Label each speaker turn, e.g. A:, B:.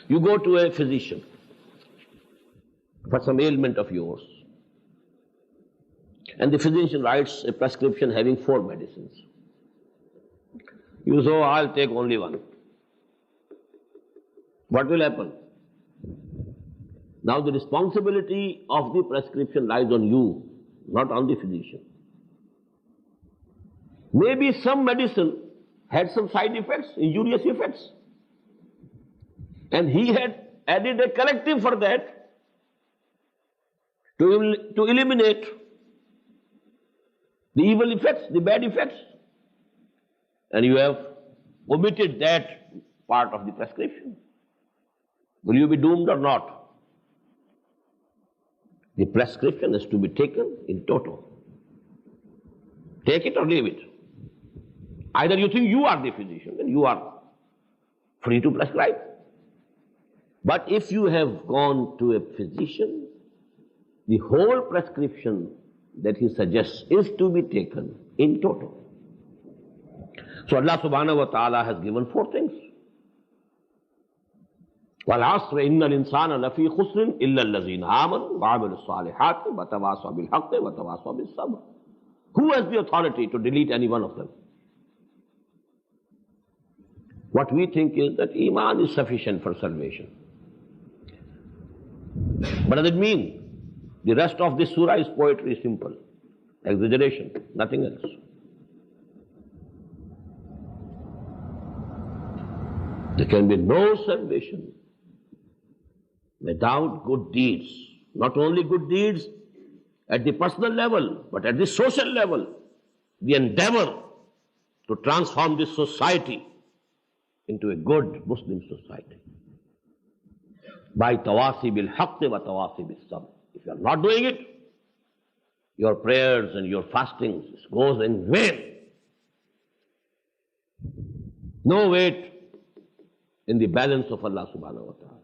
A: You go to a physician for some ailment of yours, and the physician writes a prescription having 4 medicines. You say, oh, I'll take only one. What will happen? Now the responsibility of the prescription lies on you, not on the physician. Maybe some medicine had some side effects, injurious effects, and he had added a corrective for that to eliminate the evil effects, the bad effects, and you have omitted that part of the prescription. Will you be doomed or not? The prescription is to be taken in toto. Take it or leave it. Either you think you are the physician, then you are free to prescribe. But if you have gone to a physician, the whole prescription that he suggests is to be taken in toto. So Allah subhanahu wa ta'ala has given 4 things. وَالْعَصْرِ إِنَّ الْإِنسَانَ لَفِي خُسْرٍ إِلَّا الَّذِينَ آمَنُوا وَعَمِلُوا الصَّالِحَاتِ وَتَوَاصَوْا بِالْحَقِّ وَتَوَاصَوْا بِالصَّبْرِ. Who has the authority to delete any one of them? What we think is that Iman is sufficient for salvation. What does it mean? The rest of this surah is poetry, simple, exaggeration, nothing else. There can be no salvation without good deeds. Not only good deeds at the personal level, but at the social level. The endeavor to transform this society into a good Muslim society. By tawasi bil haqqi wa tawasi bis sabr. If you are not doing it, your prayers and your fastings goes in vain. No weight in the balance of Allah subhanahu wa ta'ala.